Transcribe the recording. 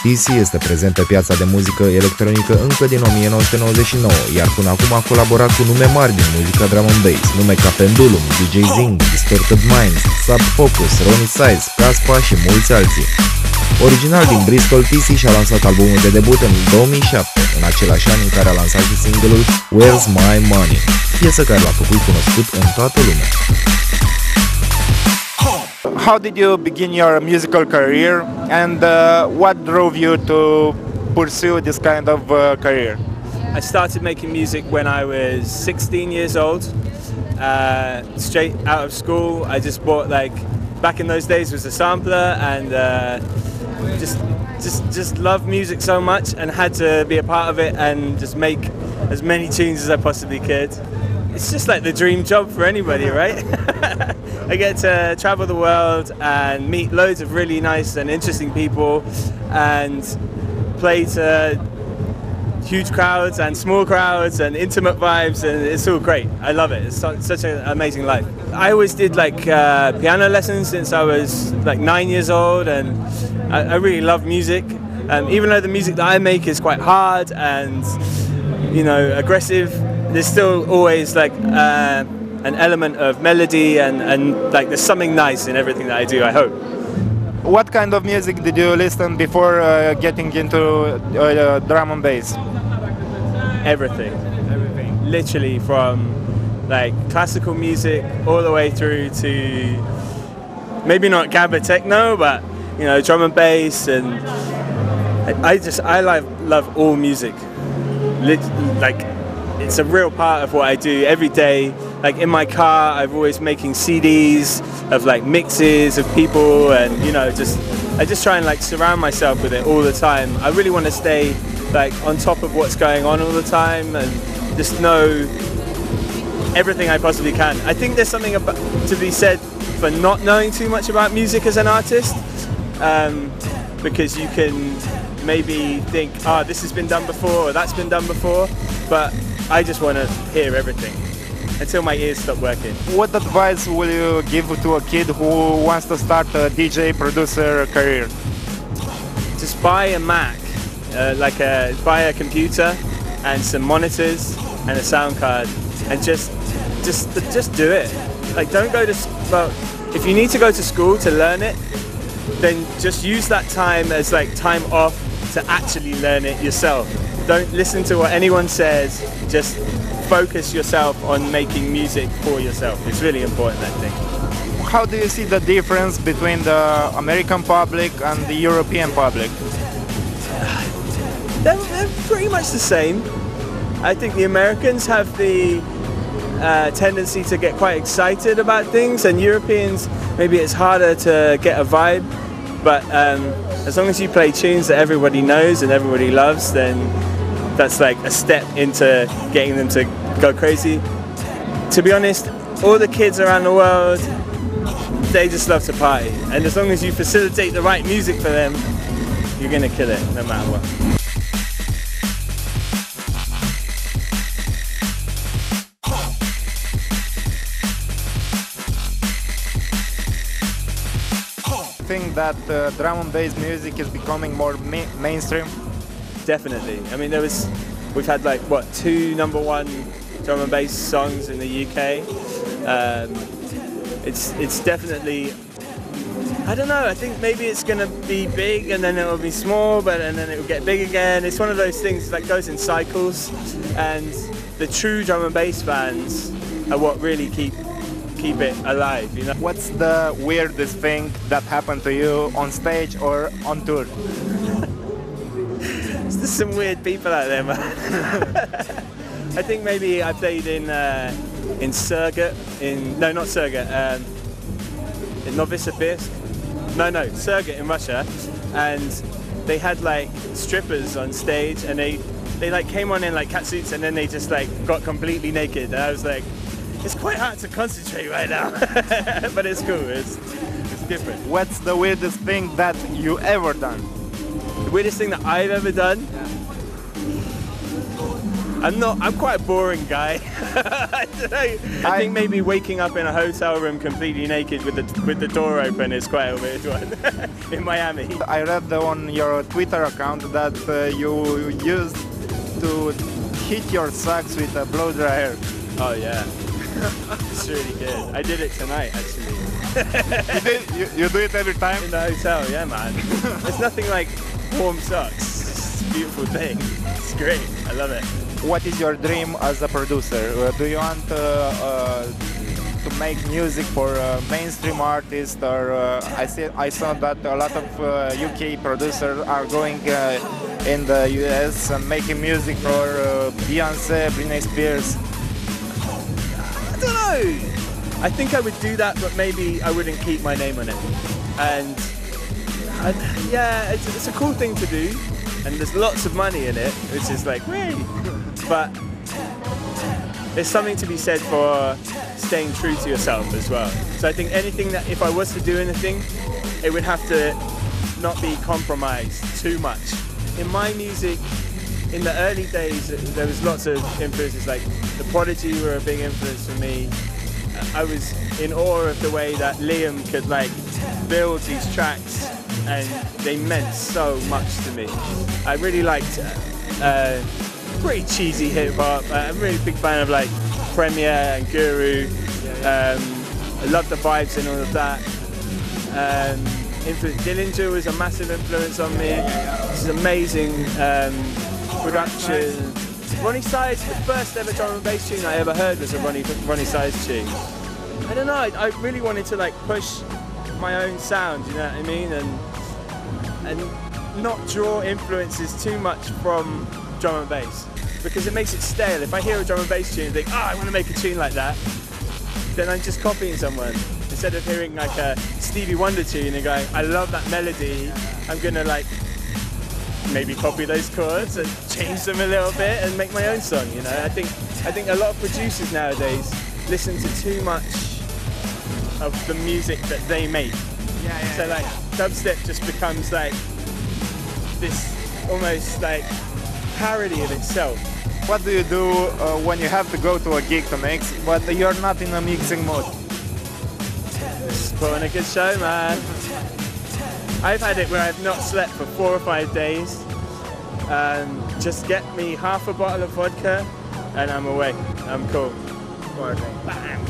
TC este prezent pe piața de muzică electronică încă din 1999, iar până acum a colaborat cu nume mari din muzica drum and bass, nume ca Pendulum, DJ Zing, Distorted Minds, Sub Focus, Ronnie Size, Caspa și mulți alții. Original din Bristol, TC și-a lansat albumul de debut în 2007, în același an în care a lansat și single-ul Where's My Money, piesă care l-a făcut cunoscut în toată lumea. How did you begin your musical career, and what drove you to pursue this kind of career? I started making music when I was 16 years old. Straight out of school, I just bought, like, back in those days was a sampler, and just loved music so much and had to be a part of it and just make as many tunes as I possibly could. It's just like the dream job for anybody, right? I get to travel the world and meet loads of really nice and interesting people and play to huge crowds and small crowds and intimate vibes, and it's all great. I love it. It's such an amazing life. I always did like piano lessons since I was like 9 years old, and I really love music. Even though the music that I make is quite hard and, you know, aggressive, there's still always like an element of melody and like there's something nice in everything that I do, I hope. What kind of music did you listen before getting into drum and bass? Everything. Literally from like classical music all the way through to maybe not gabba techno, but, you know, drum and bass, and I love all music. Like, it's a real part of what I do every day. Like in my car, I'm always making CDs of like mixes of people, and, you know, I just try and like surround myself with it all the time. I really want to stay like on top of what's going on all the time and just know everything I possibly can. I think there's something to be said for not knowing too much about music as an artist, because you can maybe think, oh, this has been done before or that's been done before, but I just want to hear everything until my ears stop working. What advice will you give to a kid who wants to start a DJ producer career? Just buy a Mac, buy a computer and some monitors and a sound card, and just do it. Like, don't go to well, if you need to go to school to learn it, then just use that time as like time off to actually learn it yourself. Don't listen to what anyone says, just focus yourself on making music for yourself. It's really important, I think. How do you see the difference between the American public and the European public? They're pretty much the same. I think the Americans have the tendency to get quite excited about things, and Europeans, maybe it's harder to get a vibe, but as long as you play tunes that everybody knows and everybody loves, then that's like a step into getting them to go crazy. To be honest, all the kids around the world, they just love to party, and as long as you facilitate the right music for them, you're gonna kill it no matter what. Think that drum and bass music is becoming more mainstream? Definitely. I mean, we've had like what, 2 #1 drum and bass songs in the UK. It's definitely, I don't know, I think maybe it's gonna be big and then it will be small, and then it will get big again. It's one of those things that goes in cycles, and the true drum and bass fans are what really keep it alive, you know. What's the weirdest thing that happened to you on stage or on tour? There's some weird people out there, man. I think maybe I played in Surgut, not Surgut, in Novosibirsk. No, Surgut in Russia, and they had like strippers on stage, and they like came on in like catsuits, and then they just like got completely naked, and I was like, it's quite hard to concentrate right now, but it's cool. It's different. What's the weirdest thing that you ever done? The weirdest thing that I've ever done? I'm quite a boring guy. I don't know. I think maybe waking up in a hotel room completely naked with the door open is quite a weird one in Miami. I read on your Twitter account that you used to heat your socks with a blow dryer. Oh yeah, it's really good. I did it tonight actually. You do it every time? In the hotel, yeah man. It's nothing like warm socks. It's a beautiful thing. It's great. I love it. What is your dream as a producer? Do you want to make music for mainstream artists, or I saw that a lot of UK producers are going in the US and making music for Beyonce, Britney Spears. I don't know. I think I would do that, but maybe I wouldn't keep my name on it. And yeah, it's a cool thing to do, and there's lots of money in it, which is like, whee! But there's something to be said for staying true to yourself as well. So I think anything that, if I was to do anything, it would have to not be compromised too much. In my music, in the early days, there was lots of influences, like The Prodigy were a big influence for me. I was in awe of the way that Liam could like build these tracks, and they meant so much to me. I really liked pretty cheesy hip hop. I'm a really big fan of like Premier and Guru. I love the vibes and all of that. Dillinger was a massive influence on me. This is amazing production. Ronnie Size, the first ever drum and bass tune I ever heard was a Ronnie Size tune. I don't know, I really wanted to like push my own sound, you know what I mean? And not draw influences too much from drum and bass, because it makes it stale. If I hear a drum and bass tune and think, I want to make a tune like that, then I'm just copying someone. Instead of hearing like a Stevie Wonder tune and going, I love that melody, I'm gonna like maybe copy those chords and change them a little bit and make my own song, you know? I think a lot of producers nowadays listen to too much of the music that they make. So like dubstep just becomes like this almost like parody of itself. What do you do when you have to go to a gig to mix, but you're not in a mixing mode? Just put on a good show, man. I've had it where I've not slept for 4 or 5 days. Just get me half a bottle of vodka and I'm away. I'm cool. Bam.